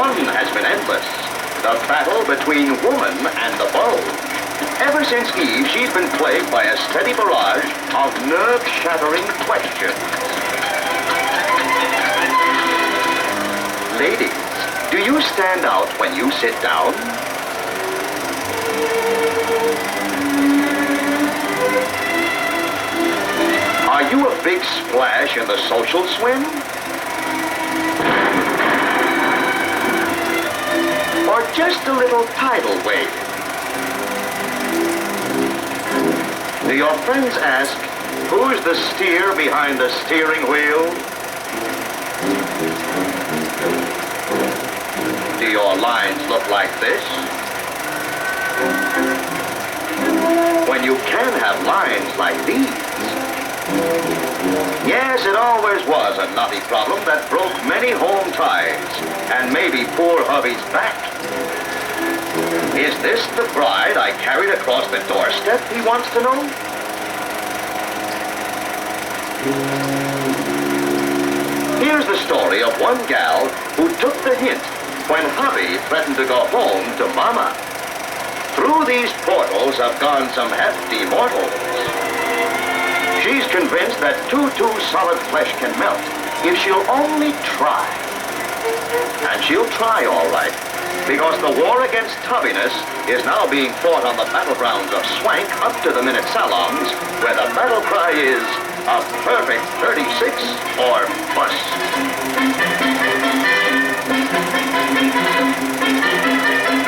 one has been endless. The battle between woman and the bulge. Ever since Eve, she's been plagued by a steady barrage of nerve-shattering questions. Ladies, do you stand out when you sit down? Are you a big splash in the social swim? Or just a little tidal wave? Do your friends ask, who's the steer behind the steering wheel? Do your lines look like this? When you can have lines like these. Yes, it always was a nutty problem that broke many home ties, and maybe poor hubby's back. Is this the bride I carried across the doorstep, he wants to know? Here's the story of one gal who took the hint when hubby threatened to go home to mama. Through these portals have gone some hefty mortals. She's convinced that too solid flesh can melt if she'll only try. And she'll try all right, because the war against tubbiness is now being fought on the battlegrounds of swank up to the minute salons, where the battle cry is a perfect 36 or bust.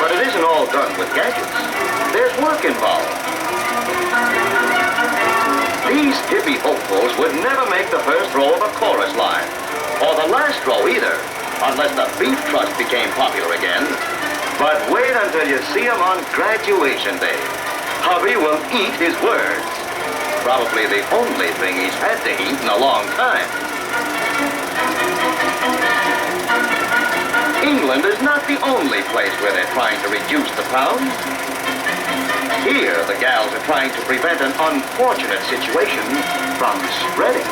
But it isn't all done with gadgets. There's work involved. These hippie hopefuls would never make the first row of a chorus line, or the last row either, unless the beef trust became popular again. But wait until you see him on graduation day. Hubby will eat his words. Probably the only thing he's had to eat in a long time. England is not the only place where they're trying to reduce the pound. Here, the gals are trying to prevent an unfortunate situation from spreading.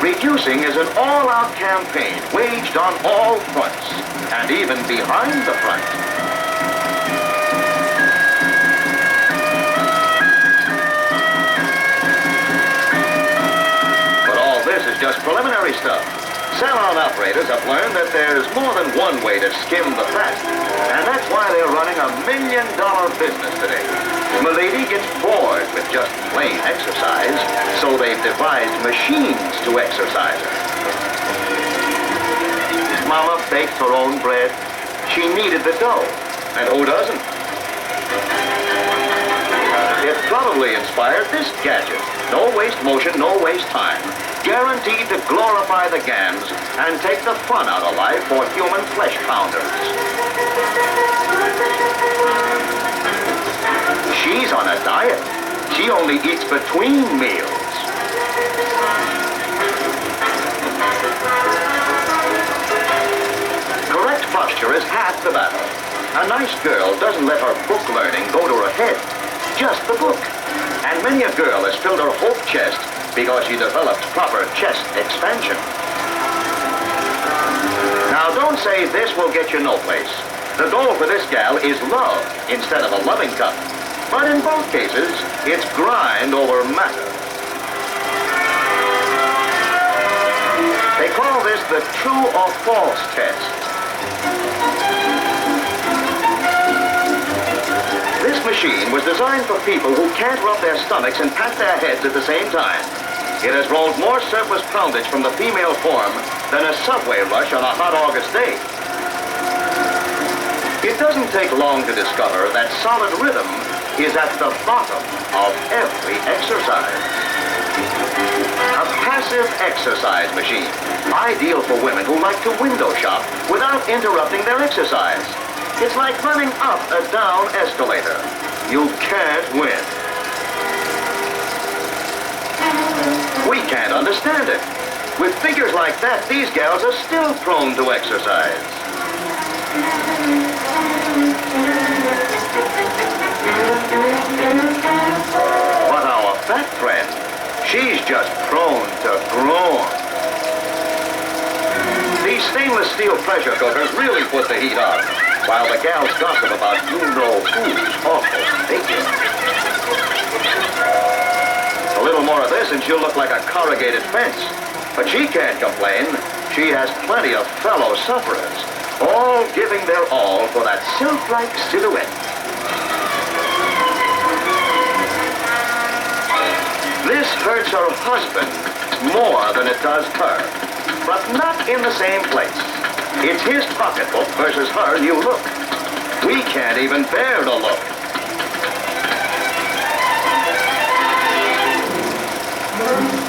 Reducing is an all-out campaign waged on all fronts, and even behind the front. But all this is just preliminary stuff. Salon operators have learned that there's more than one way to skim the fat, and that's why they're running $1 million business today. Milady gets bored with just plain exercise, so they've devised machines to exercise her. Mama baked her own bread. She needed the dough, and who doesn't? It probably inspired this gadget. No waste motion, no waste time. Guaranteed to glorify the gams and take the fun out of life for human flesh pounders. She's on a diet. She only eats between meals. Correct posture is half the battle. A nice girl doesn't let her book learning go to her head. Just the book. And many a girl has filled her whole chest because she developed proper chest expansion. Now, don't say this will get you no place. The goal for this gal is love instead of a loving cup. But in both cases, it's grind over matter. They call this the true or false test. This machine was designed for people who can't rub their stomachs and pat their heads at the same time. It has rolled more surplus poundage from the female form than a subway rush on a hot August day. It doesn't take long to discover that solid rhythm is at the bottom of every exercise. A passive exercise machine, ideal for women who like to window shop without interrupting their exercise. It's like running up a down escalator. You can't win. We can't understand it. With figures like that, these gals are still prone to exercise. But our fat friend, she's just prone to groan. These stainless steel pressure cookers really put the heat on, while the gals gossip about you-know-who's awful figure. A little more of this and she'll look like a corrugated fence. But she can't complain. She has plenty of fellow sufferers, all giving their all for that sylph-like silhouette. This hurts her husband more than it does her, but not in the same place. It's his pocketbook versus her new look. We can't even bear to look.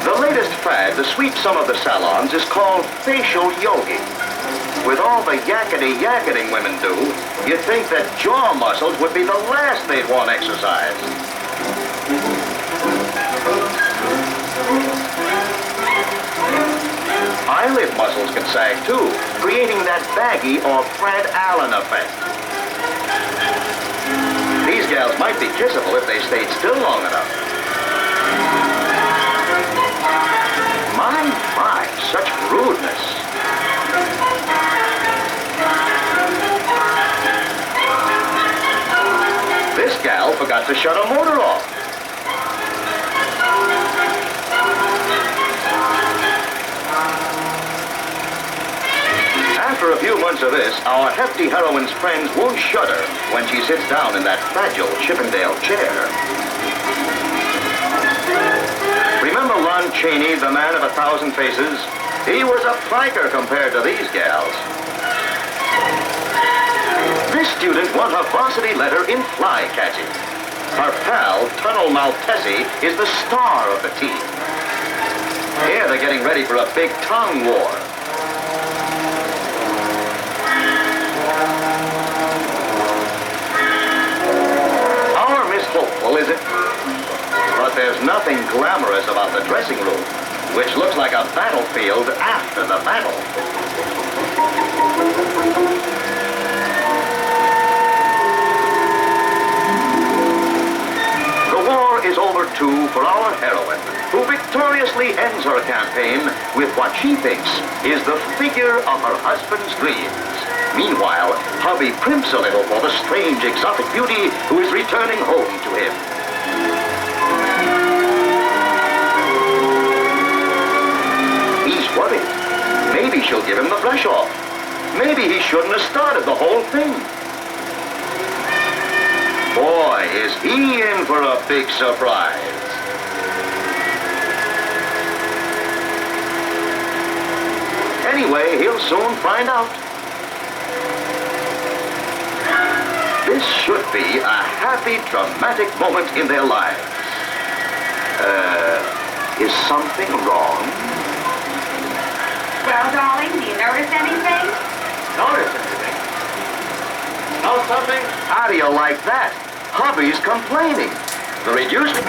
The latest fad to sweep some of the salons is called facial yogi. With all the yakety-yakketing women do, you'd think that jaw muscles would be the last they'd want exercise. Eyelid muscles can sag too, creating that baggy or Fred Allen effect. These gals might be kissable if they stayed still long enough. My, such rudeness. This gal forgot to shut her motor off. After a few months of this, our hefty heroine's friends won't shudder when she sits down in that fragile Chippendale chair. Remember Lon Chaney, the man of 1,000 faces? He was a piker compared to these gals. This student won her varsity letter in fly catching. Her pal, Tunnel Maltese, is the star of the team. Here they're getting ready for a big tongue war. Our Miss Hopeful, is it? But there's nothing glamorous about the dressing room, which looks like a battlefield after the battle. The war is over too for our heroine, who victoriously ends her campaign with what she thinks is the figure of her husband's dreams. Meanwhile, hubby primps a little for the strange exotic beauty who is returning home to him. He's worried. Maybe she'll give him the brush off. Maybe he shouldn't have started the whole thing. Boy, is he in for a big surprise. Anyway, he'll soon find out. This should be a happy, dramatic moment in their lives. Is something wrong? Well, darling, do you notice anything? Notice anything? Know something? How do you like that? Hubby's complaining. The reduced...